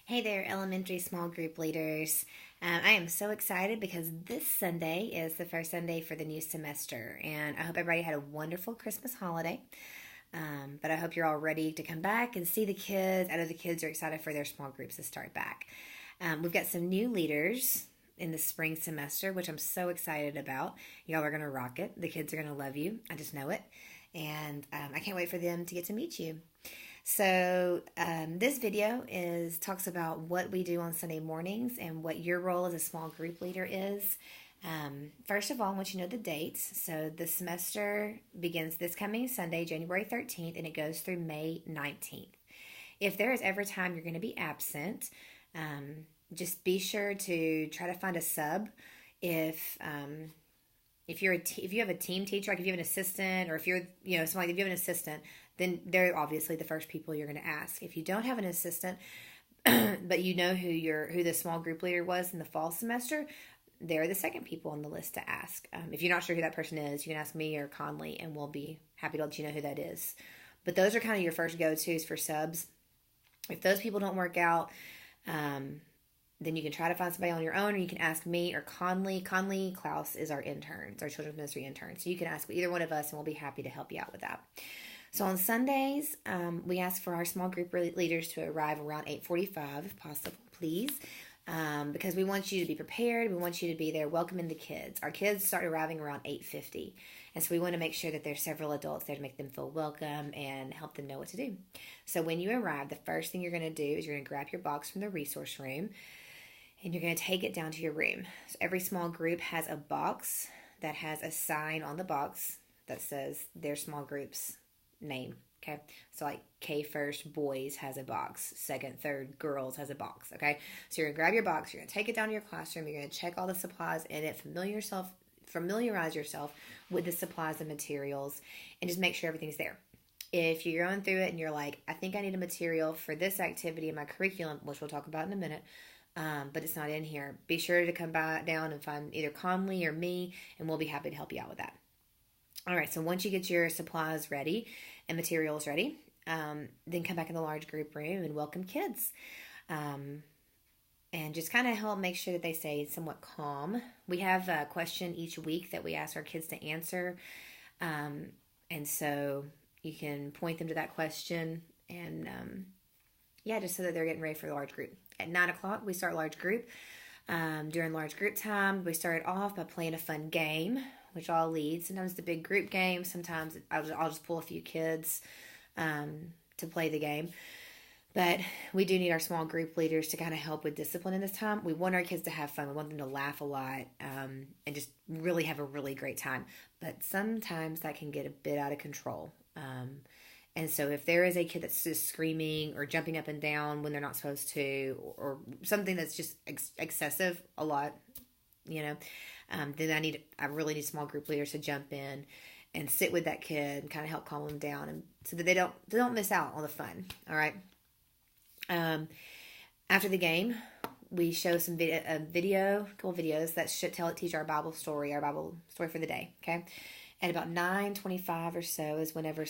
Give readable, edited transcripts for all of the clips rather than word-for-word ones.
Hey there, elementary small group leaders. I am so excited because this Sunday is the first Sunday for the new semester, and I hope everybody had a wonderful Christmas holiday. But I hope you're all ready to come back and see the kids. I know the kids are excited for their small groups to start back. We've got some new leaders in the spring semester, which I'm so excited about. Y'all are going to rock it. The kids are going to love you. I just know it. And I can't wait for them to get to meet you. So this video talks about what we do on Sunday mornings and what your role as a small group leader is. First of all, I want you to know the dates. So the semester begins this coming Sunday, January 13th, and it goes through May 19th. If there is ever time you're going to be absent, just be sure to try to find a sub. If if you have a team teacher, like if you have an assistant, or if you're something like if you have an assistant, then they're obviously the first people you're going to ask. If you don't have an assistant, but you know who the small group leader was in the fall semester, they're the second people on the list to ask. If you're not sure who that person is, you can ask me or Conley, and we'll be happy to let you know who that is. But those are kind of your first go-tos for subs. If those people don't work out, then you can try to find somebody on your own, or you can ask me or Conley. Conley Klaus is our intern, our children's ministry intern. So you can ask either one of us, and we'll be happy to help you out with that. So on Sundays, we ask for our small group leaders to arrive around 8:45, if possible, please, because we want you to be prepared. We want you to be there welcoming the kids. Our kids start arriving around 8:50, and so we want to make sure that there's several adults there to make them feel welcome and help them know what to do. So when you arrive, the first thing you're going to do is you're going to grab your box from the resource room, and you're going to take it down to your room. So every small group has a box that has a sign on the box that says their small group's name. Okay, so like K first boys has a box, second, third girls has a box. Okay, so you're gonna grab your box, you're gonna take it down to your classroom, you're gonna check all the supplies in it, familiarize yourself with the supplies and materials, and just make sure everything's there. If you're going through it and you're like, I think I need a material for this activity in my curriculum, which we'll talk about in a minute, but it's not in here, be sure to come down and find either Conley or me, and we'll be happy to help you out with that. All right, so once you get your supplies ready and materials ready, then come back in the large group room and welcome kids. And just kind of help make sure that they stay somewhat calm. We have a question each week that we ask our kids to answer. And so you can point them to that question and, just so that they're getting ready for the large group. At 9 o'clock, we start large group. During large group time, we start off by playing a fun game, which I'll lead. Sometimes it's a big group game. Sometimes I'll just pull a few kids to play the game. But we do need our small group leaders to kind of help with discipline in this time. We want our kids to have fun. We want them to laugh a lot and just really have a really great time. But sometimes that can get a bit out of control. And so if there is a kid that's just screaming or jumping up and down when they're not supposed to, or something that's just excessive a lot, then I really need small group leaders to jump in and sit with that kid and kind of help calm them down, and so that they don't miss out on the fun. All right. After the game, we show some cool videos that teach our Bible story for the day. Okay. At about 9:25 or so is whenever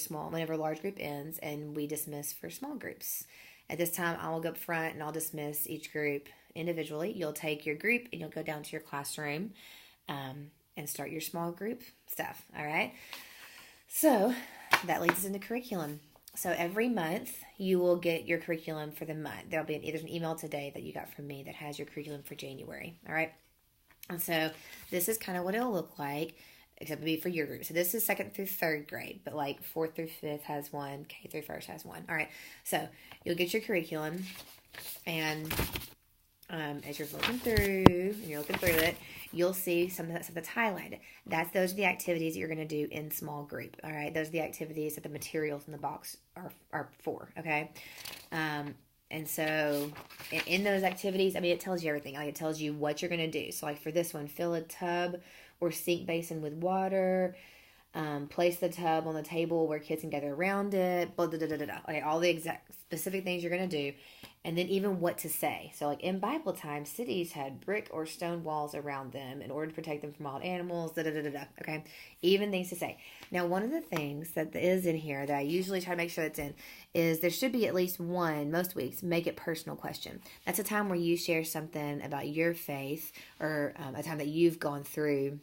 large group ends, and we dismiss for small groups. At this time, I will go up front and I'll dismiss each group individually. You'll take your group and you'll go down to your classroom and start your small group stuff. All right. So that leads us into curriculum. So every month you will get your curriculum for the month. There's an email today that you got from me that has your curriculum for January. All right. And so this is kind of what it'll look like, except it'll be for your group. So this is 2nd through 3rd grade, but like 4th through 5th has one, K through 1st has one. All right. So you'll get your curriculum, and as you're looking through it, you'll see some of that stuff that's highlighted. Those are the activities that you're going to do in small group. All right, those are the activities that the materials in the box are for. Okay, and so in those activities, it tells you everything. Like, it tells you what you're going to do. So like for this one, fill a tub or sink basin with water. Place the tub on the table where kids can gather around it. Blah, blah, blah, blah, blah. Okay, all the exact specific things you're going to do. And then even what to say. So, like in Bible times, cities had brick or stone walls around them in order to protect them from wild animals. Da da da da da. Okay, even things to say. Now, one of the things that is in here that I usually try to make sure that's in is there should be at least one, most weeks, make it personal question. That's a time where you share something about your faith or a time that you've gone through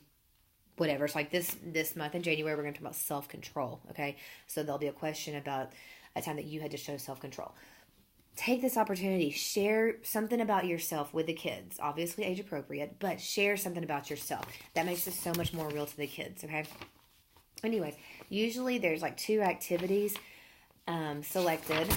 whatever. So like this month in January, we're going to talk about self-control. Okay, so there'll be a question about a time that you had to show self-control. Take this opportunity, share something about yourself with the kids, obviously age appropriate, but share something about yourself. That makes it so much more real to the kids. Okay, anyways, usually there's like 2 activities selected,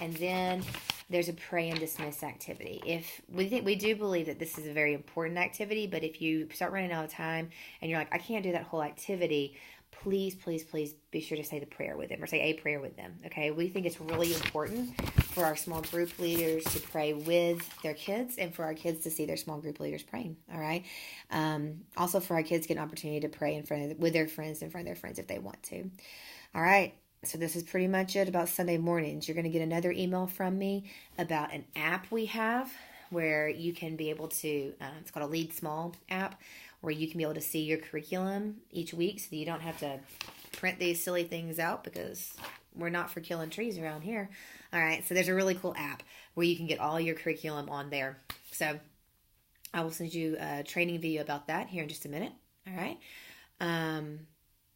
and then there's a pray and dismiss activity. If we do believe that this is a very important activity, but if you start running out of time and you're like, I can't do that whole activity, please, please, please be sure to say the prayer with them or say a prayer with them. Okay, we think it's really important for our small group leaders to pray with their kids and for our kids to see their small group leaders praying. All right. Also for our kids to get an opportunity to pray with their friends in front of their friends if they want to. All right. So this is pretty much it about Sunday mornings. You're going to get another email from me about an app we have where you can be able to, it's called a Lead Small app, where you can be able to see your curriculum each week so that you don't have to print these silly things out because we're not for killing trees around here. All right, so there's a really cool app where you can get all your curriculum on there. So I will send you a training video about that here in just a minute. All right.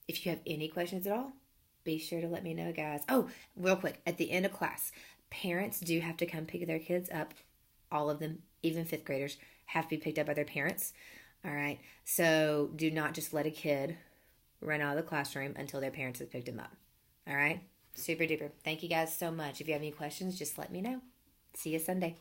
If you have any questions at all, be sure to let me know, guys. Oh, real quick, at the end of class, parents do have to come pick their kids up. All of them, even 5th graders, have to be picked up by their parents. All right. So do not just let a kid run out of the classroom until their parents have picked them up. All right. Super duper. Thank you guys so much. If you have any questions, just let me know. See you Sunday.